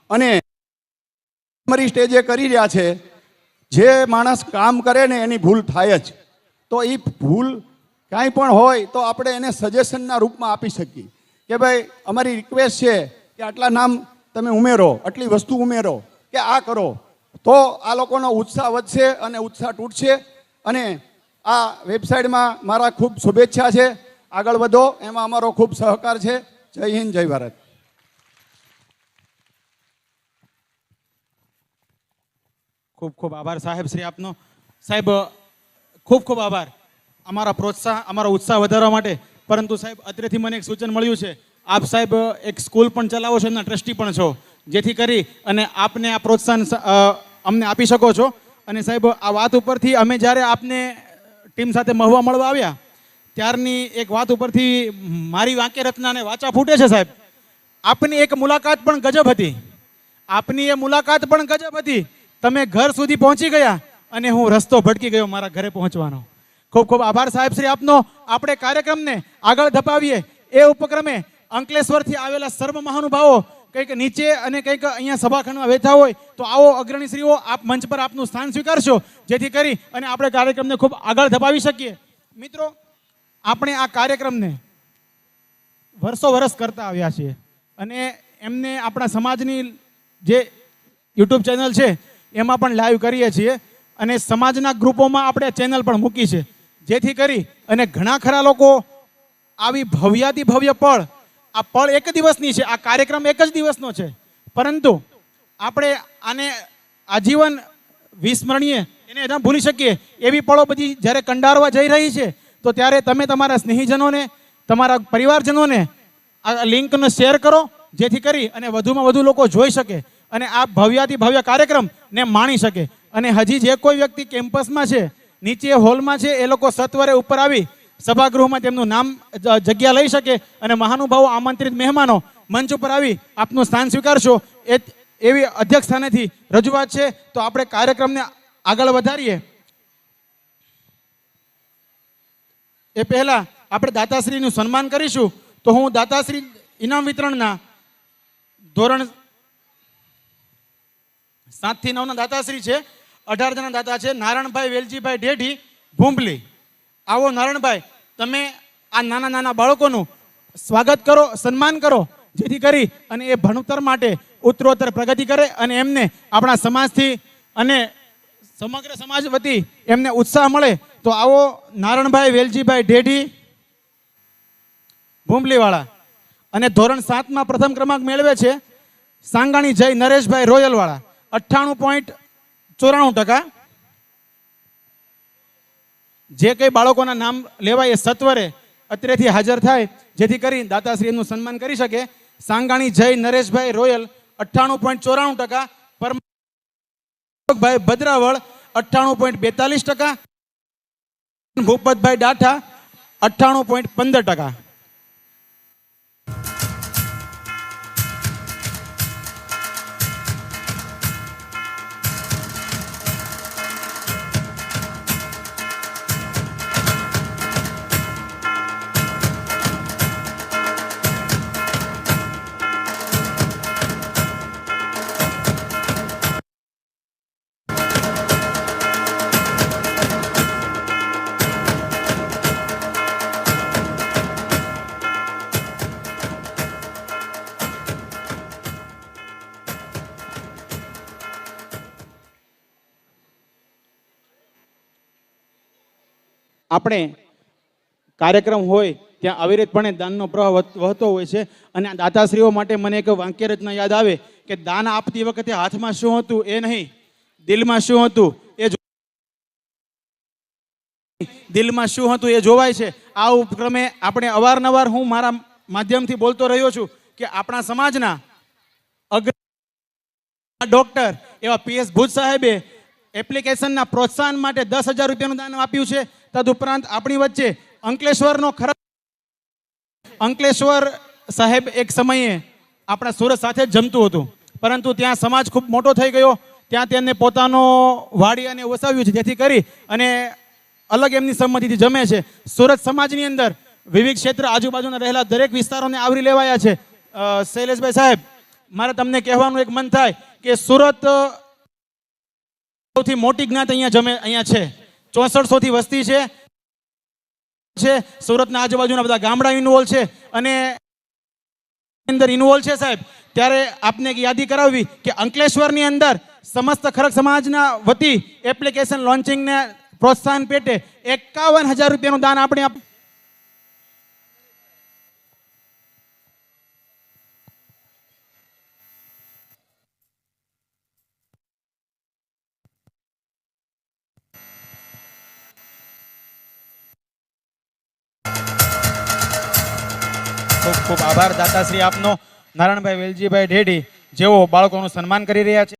અને અમારી સ્ટેજે કરી રહ્યા છે. જે માણસ કામ કરે ને એની ભૂલ થાય જ. તો એ ભૂલ કાંઈ પણ હોય તો આપણે એને સજેશનના રૂપમાં આપી શકીએ કે ભાઈ અમારી રિક્વેસ્ટ છે કે આટલા નામ તમે ઉમેરો, આટલી વસ્તુ ઉમેરો, કે આ કરો, તો આ લોકોનો ઉત્સાહ વધશે અને ઉત્સાહ તૂટશે. અને આ વેબસાઇટમાં મારા ખૂબ શુભેચ્છા છે. આગળ વધો, એમાં અમારો ખૂબ સહકાર છે. જય હિન્દ, જય ભારત. ખૂબ ખૂબ આભાર સાહેબ શ્રી આપનો. સાહેબ ખૂબ ખૂબ આભાર અમારો ઉત્સાહ વધારવા માટે. પરંતુ સાહેબ અત્રેથી મને એક સૂચન મળ્યું છે, આપ સાહેબ એક સ્કૂલ પણ ચલાવો છો, એમના ટ્રસ્ટી પણ છો, જેથી કરી અને આપને આ પ્રોત્સાહન અમને આપી શકો છો. અને સાહેબ આ વાત ઉપરથી અમે જ્યારે આપને ટીમ સાથે મહુવા મળવા આવ્યા ત્યારની એક વાત ઉપરથી મારી વાંકે રચનાને વાચા ફૂટે છે સાહેબ. આપની એક મુલાકાત પણ ગજબ હતી. આપની એ મુલાકાત પણ ગજબ હતી. તમે ઘર સુધી પહોંચી ગયા અને હું રસ્તો ભટકી ગયો મારા ઘરે પહોંચવાનો. ખૂબ ખૂબ આભાર સાહેબ શ્રી આપનો. આપણે કાર્યક્રમને આગળ ધપાવીએ એ ઉપક્રમે અંકલેશ્વરથી આવેલા સર્વ મહાનુભાવો કંઈક નીચે અને કંઈક અહીંયા સભાખંડમાં બેઠા હોય તો આવો અગ્રણીશ્રીઓ આપ મંચ પર આપનું સ્થાન સ્વીકારશો, જેથી કરી અને આપણે કાર્યક્રમને ખૂબ આગળ ધપાવી શકીએ. મિત્રો, આપણે આ કાર્યક્રમને વર્ષો વર્ષ કરતા આવ્યા છીએ અને એમને આપણા સમાજની જે યુટ્યુબ ચેનલ છે એમાં પણ લાઈવ કરીએ છીએ અને સમાજના ગ્રુપોમાં આપણે ચેનલ પણ મૂકી છે, જેથી કરી અને ઘણા ખરા લોકો આવી ભવ્યાતિ ભવ્ય પળ, આ પળ એક દિવસની છે, આ કાર્યક્રમ એક જ દિવસનો છે, પરંતુ આપણે આને આજીવન વિસ્મરણીય એને ન ભૂલી શકીએ એવી પળો બધી જ્યારે કંડારવા જઈ રહી છે, તો ત્યારે તમે તમારા સ્નેહીજનોને, તમારા પરિવારજનોને આ લિંકને શેર કરો, જેથી કરી અને વધુમાં વધુ લોકો જોઈ શકે અને આ ભવ્યાતિ ભવ્ય કાર્યક્રમને માણી શકે. અને હજી જે કોઈ વ્યક્તિ કેમ્પસમાં છે, નીચે હોલમાં છે, એ લોકો સત્વરે ઉપર આવી સભાગૃહમાં તેમનું નામ જગ્યા લઈ શકે અને મહાનુભાવો, આમંત્રિત મહેમાનો મંચ ઉપર આવી આપનું સ્થાન સ્વીકારશો એવી અધ્યક્ષ સ્થાનેથી રજૂઆત છે. તો આપણે કાર્યક્રમને આગળ વધારીએ એ પહેલા આપણે દાતાશ્રીનું સન્માન કરીશું. તો હું દાતાશ્રી ઇનામ વિતરણના ધોરણ 7 થી 9 ના દાતાશ્રી છે, 18 જણા દાતા છે, નારાયણભાઈ વેલજીભાઈ ઢેઢી, ભૂંભલી. આવો નારાયણભાઈ, તમે આ નાના નાના બાળકોનું સ્વાગત કરો, સન્માન કરો, જેથી કરી અને એ ભણતર માટે ઉત્તરોત્તર પ્રગતિ કરે અને એમને આપણા સમાજથી અને સમગ્ર સમાજ વતી એમને ઉત્સાહ મળે. તો આવો નારાયણભાઈ વેલજીભાઈ ઢેઢી, ભૂંભલીવાળા. અને ધોરણ 7માં પ્રથમ ક્રમાંક મેળવે છે સાંગાણી જય નરેશભાઈ રોયલવાળા, 98.94%. જે કંઈ બાળકોના નામ લેવાય એ સત્વરે અત્રેથી હાજર થાય, જેથી કરી દાતાશ્રી એમનું સન્માન કરી શકે. સાંગાણી જય નરેશભાઈ રોયલ 98.94%, પરમભાઈ ભદ્રાવળ 98.42%, ભૂપતભાઈ ડાઠા 98.15%. આપણે કાર્યક્રમ હોય ત્યાં અવિરતપણે દાનનો પ્રવાહ વહતો હોય છે અને આ દાતાશ્રીઓ માટે મને એક વાક્ય રચના યાદ આવે કે દાન આપતી વખતે હાથમાં શું હતું એ નહીં, દિલમાં શું હતું એ દિલમાં શું હતું એ જોવાય છે. આ ઉપક્રમે આપણે અવારનવાર હું મારા માધ્યમથી બોલતો રહ્યો છું કે આપણા સમાજના ડોક્ટર એવા PS ભુજ સાહેબે એપ્લિકેશનના પ્રોત્સાહન માટે 10,000 રૂપિયાનું દાન આપ્યું છે. તદુપરાંત આપણી વચ્ચે અંકલેશ્વર સાહેબ એક સમયે આપણા સુરત સાથે જ જમતું હતું, પરંતુ ત્યાં સમાજ ખૂબ મોટો થઈ ગયો, ત્યાં તેમને પોતાનો વાડી અને વસાવ્યું છે, જેથી કરી અને અલગ એમની સંમતિથી જમે છે. સુરત સમાજની અંદર વિવિધ ક્ષેત્ર આજુબાજુના રહેલા દરેક વિસ્તારોને આવરી લેવાયા છે. શૈલેષભાઈ સાહેબ, મારે તમને કહેવાનું એક મન થાય કે સુરત સૌથી મોટી જ્ઞાત અહીંયા છે 6400 થી વસ્તી છે સુરતના આજુબાજુના બધા ગામડા ઇન્વોલ્વ છે અને અંદર ઇન્વોલ્વ છે સાહેબ. ત્યારે આપને એક યાદી કરાવવી કે અંકલેશ્વરની અંદર સમસ્ત ખરક સમાજના વતી એપ્લિકેશન લોન્ચિંગને પ્રોત્સાહન પેટે 51,000 રૂપિયાનું દાન આપણે ખૂબ ખૂબ આભાર દાતાશ્રી આપનો. નારાયણભાઈ વેલજીભાઈ ઢેડી જેઓ બાળકોનું સન્માન કરી રહ્યા છે.